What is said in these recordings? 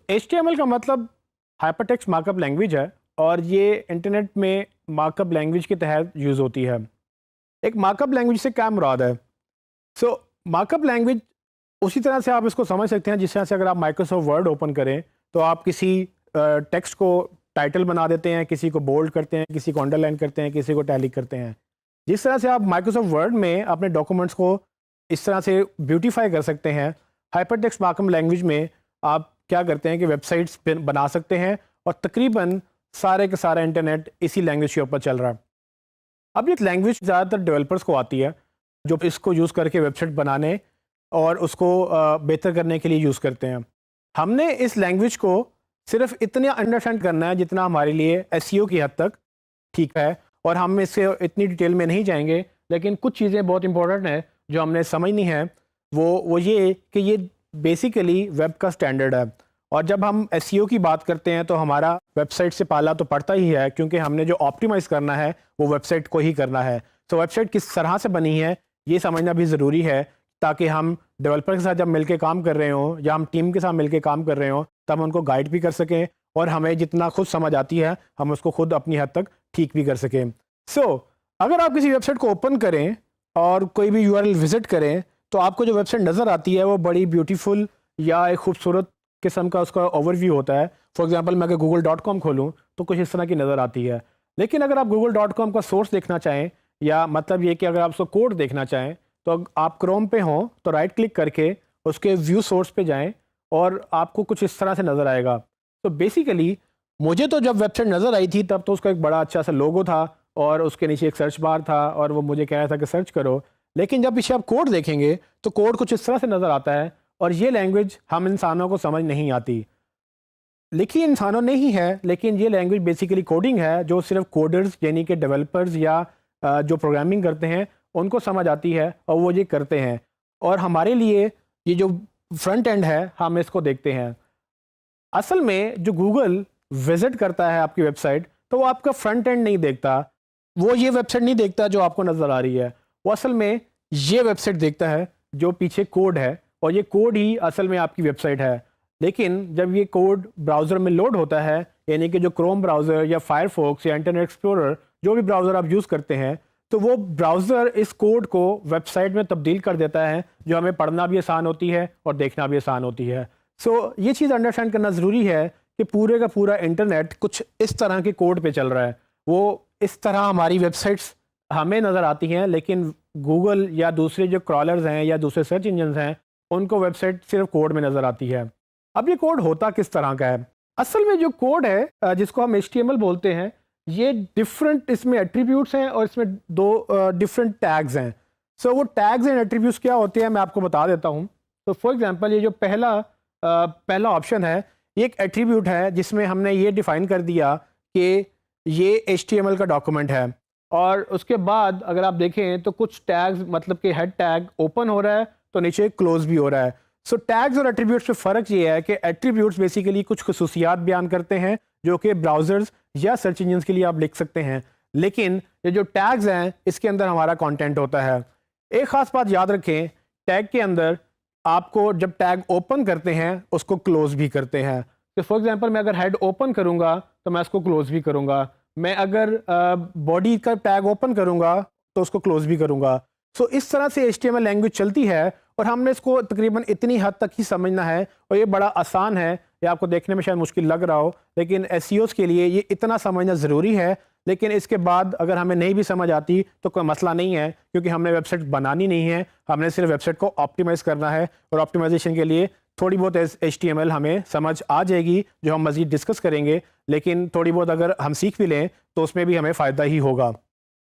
HTML का मतलब hypertext markup language है और ये इंटरनेट में मार्कअप लैंग्वेज के तहत यूज़ होती है। एक मार्कअप लैंग्वेज से क्या मुराद है? सो मार्कअप लैंग्वेज उसी तरह से आप इसको समझ सकते हैं जिस तरह से अगर आप माइक्रोसॉफ्ट वर्ड ओपन करें तो आप किसी टेक्स्ट को टाइटल बना देते हैं, किसी को बोल्ड करते हैं, किसी को अंडरलाइन करते हैं, किसी को टैली करते हैं। जिस तरह से आप माइक्रोसॉफ्ट वर्ड में अपने डॉक्यूमेंट्स को इस तरह से ब्यूटीफाई कर सकते हैं, हाइपरटेक्स्ट मार्कअप लैंग्वेज में आप क्या करते हैं कि वेबसाइट्स बना सकते हैं और तकरीबन सारे का सारा इंटरनेट इसी लैंग्वेज के ऊपर चल रहा है। अब ये लैंग्वेज ज़्यादातर डेवलपर्स को आती है जो इसको यूज़ करके वेबसाइट बनाने और उसको बेहतर करने के लिए यूज़ करते हैं। हमने इस लैंग्वेज को सिर्फ इतना अंडरस्टैंड करना है जितना हमारे लिए एसईओ की हद तक ठीक है, और हम इससे इतनी डिटेल में नहीं जाएंगे, लेकिन कुछ चीज़ें बहुत इंपॉर्टेंट हैं जो हमने समझनी है। वो ये कि ये बेसिकली वेब का स्टैंडर्ड है, और जब हम एसईओ की बात करते हैं तो हमारा वेबसाइट से पाला तो पड़ता ही है, क्योंकि हमने जो ऑप्टिमाइज़ करना है वो वेबसाइट को ही करना है। तो वेबसाइट किस तरह से बनी है ये समझना भी ज़रूरी है, ताकि हम डेवलपर के साथ जब मिलके काम कर रहे हों या हम टीम के साथ मिलके काम कर रहे हों तब उनको गाइड भी कर सकें, और हमें जितना खुद समझ आती है हम उसको खुद अपनी हद तक ठीक भी कर सकें। अगर आप किसी वेबसाइट को ओपन करें और कोई भी यूआरएल विजिट करें तो आपको जो वेबसाइट नज़र आती है वो बड़ी ब्यूटीफुल या एक खूबसूरत किस्म का उसका ओवरव्यू होता है। फॉर एग्जांपल मैं अगर google.com खोलूँ तो कुछ इस तरह की नज़र आती है। लेकिन अगर आप google.com का सोर्स देखना चाहें, या मतलब ये कि अगर आप उसको कोड देखना चाहें, तो आप क्रोम पे हों तो राइट क्लिक करके उसके व्यू सोर्स पे जाएं और आपको कुछ इस तरह से नज़र आएगा। तो बेसिकली मुझे तो जब वेबसाइट नज़र आई थी तब तो उसका एक बड़ा अच्छा सा लोगो था और उसके नीचे एक सर्च बार था और वो मुझे कह रहा था कि सर्च करो। लेकिन जब पीछे आप कोड देखेंगे तो कोड कुछ इस तरह से नज़र आता है, और ये लैंग्वेज हम इंसानों को समझ नहीं आती। लिखी इंसानों ने ही है, लेकिन ये लैंग्वेज बेसिकली कोडिंग है जो सिर्फ कोडर्स यानी कि डेवलपर्स या जो प्रोग्रामिंग करते हैं उनको समझ आती है और वो ये करते हैं। और हमारे लिए ये जो फ्रंट एंड है हम इसको देखते हैं। असल में जो गूगल विजिट करता है आपकी वेबसाइट तो वो आपका फ्रंट एंड नहीं देखता, वो ये वेबसाइट नहीं देखता जो आपको नज़र आ रही है। वो असल में ये वेबसाइट देखता है जो पीछे कोड है, और ये कोड ही असल में आपकी वेबसाइट है। लेकिन जब ये कोड ब्राउज़र में लोड होता है, यानी कि जो क्रोम ब्राउज़र या फायरफॉक्स या इंटरनेट एक्सप्लोरर जो भी ब्राउज़र आप यूज़ करते हैं, तो वो ब्राउज़र इस कोड को वेबसाइट में तब्दील कर देता है, जो हमें पढ़ना भी आसान होती है और देखना भी आसान होती है। ये चीज़ अंडरस्टैंड करना ज़रूरी है कि पूरे का पूरा इंटरनेट कुछ इस तरह के कोड पे चल रहा है। वो इस तरह हमारी वेबसाइट्स हमें नज़र आती हैं, लेकिन गूगल या दूसरे जो क्रॉलर्स हैं या दूसरे सर्च इंजन हैं उनको वेबसाइट सिर्फ कोड में नज़र आती है। अब ये कोड होता किस तरह का है? असल में जो कोड है जिसको हम HTML बोलते हैं, ये डिफरेंट इसमें एट्रीब्यूट्स हैं और इसमें दो डिफरेंट टैग्स हैं। वो टैग्स एंड एट्रीब्यूट्स क्या होते हैं मैं आपको बता देता हूँ। तो फॉर एग्जांपल ये जो पहला ऑप्शन है, ये एक एट्रीब्यूट है जिसमें हमने ये डिफ़ाइन कर दिया कि ये HTML का डॉक्यूमेंट है। और उसके बाद अगर आप देखें तो कुछ टैग्स, मतलब कि हेड टैग ओपन हो रहा है तो नीचे क्लोज भी हो रहा है। टैग्स और एट्रीब्यूट्स में फ़र्क ये है कि एट्रीब्यूट्स बेसिकली कुछ खसूसियात बयान करते हैं जो कि ब्राउज़र्स या सर्च इंजन के लिए आप लिख सकते हैं, लेकिन ये जो टैग्स हैं इसके अंदर हमारा कंटेंट होता है। एक ख़ास बात याद रखें, टैग के अंदर आपको जब टैग ओपन करते हैं उसको क्लोज भी करते हैं। तो फॉर एग्जांपल मैं अगर हेड ओपन करूंगा तो मैं उसको क्लोज भी करूंगा, मैं अगर बॉडी का टैग ओपन करूंगा तो उसको क्लोज भी करूंगा। इस तरह से HTML लैंग्वेज चलती है और हमने इसको तकरीबन इतनी हद तक ही समझना है, और ये बड़ा आसान है। ये आपको देखने में शायद मुश्किल लग रहा हो, लेकिन SEOs के लिए ये इतना समझना ज़रूरी है। लेकिन इसके बाद अगर हमें नहीं भी समझ आती तो कोई मसला नहीं है, क्योंकि हमने वेबसाइट बनानी नहीं है, हमने सिर्फ वेबसाइट को ऑप्टिमाइज़ करना है। और ऑप्टिमाइजेशन के लिए थोड़ी बहुत HTML हमें समझ आ जाएगी जो हम मज़ीद डिस्कस करेंगे, लेकिन थोड़ी बहुत अगर हम सीख भी लें तो उसमें भी हमें फ़ायदा ही होगा।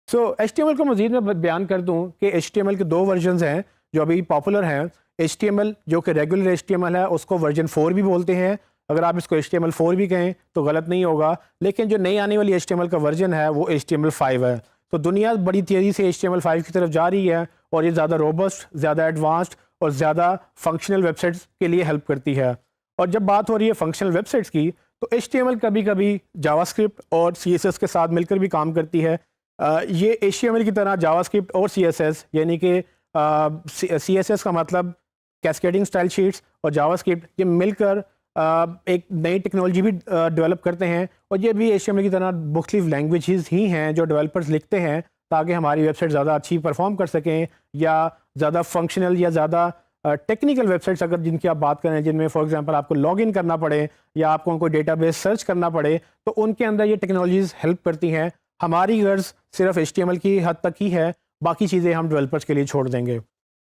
HTML को मज़ीद मैं बयान कर दूँ कि HTML के 2 वर्जन्स हैं जो अभी पॉपुलर हैं। HTML जो कि रेगुलर HTML है उसको वर्जन 4 भी बोलते हैं। अगर आप इसको HTML 4 भी कहें तो गलत नहीं होगा, लेकिन जो नई आने वाली HTML का वर्जन है वो HTML 5 है। तो दुनिया बड़ी तेज़ी से HTML 5 की तरफ जा रही है, और ये ज़्यादा रोबस्ट, ज़्यादा एडवांस्ड और ज़्यादा फंक्शनल वेबसाइट्स के लिए हेल्प करती है। और जब बात हो रही है फंक्शनल वेबसाइट्स की, तो HTML कभी कभी जावास्क्रिप्ट और CSS के साथ मिलकर भी काम करती है। ये HTML की तरह जावास्क्रिप्ट और CSS, यानी कि CSS का मतलब कैस्केडिंग स्टाइल शीट्स, और जावास्क्रिप्ट, ये मिलकर एक नई टेक्नोलॉजी भी डेवलप करते हैं, और ये भी HTML की तरह मुख्तलिफ लैंग्वेजेस ही हैं जो डेवलपर्स लिखते हैं ताकि हमारी वेबसाइट ज़्यादा अच्छी परफॉर्म कर सकें, या ज़्यादा फंक्शनल या ज़्यादा टेक्निकल वेबसाइट्स अगर जिनकी आप बात करें, जिनमें फॉर एग्जांपल आपको लॉगिन करना पड़े या आपको कोई डेटाबेस सर्च करना पड़े, तो उनके अंदर ये टेक्नोलॉजीज़ हेल्प करती हैं। हमारी गर्ज सिर्फ HTML की हद तक ही है, बाकी चीज़ें हम डेवलपर्स के लिए छोड़ देंगे।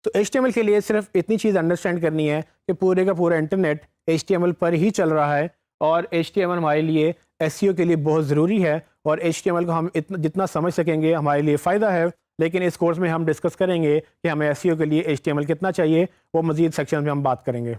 तो HTML के लिए सिर्फ इतनी चीज़ अंडरस्टैंड करनी है कि पूरे का पूरा इंटरनेट HTML पर ही चल रहा है, और HTML हमारे लिए SEO के लिए बहुत ज़रूरी है, और HTML को हम जितना समझ सकेंगे हमारे लिए फ़ायदा है। लेकिन इस कोर्स में हम डिस्कस करेंगे कि हमें SEO के लिए HTML कितना चाहिए, वो मज़ीद सेक्शन में हम बात करेंगे।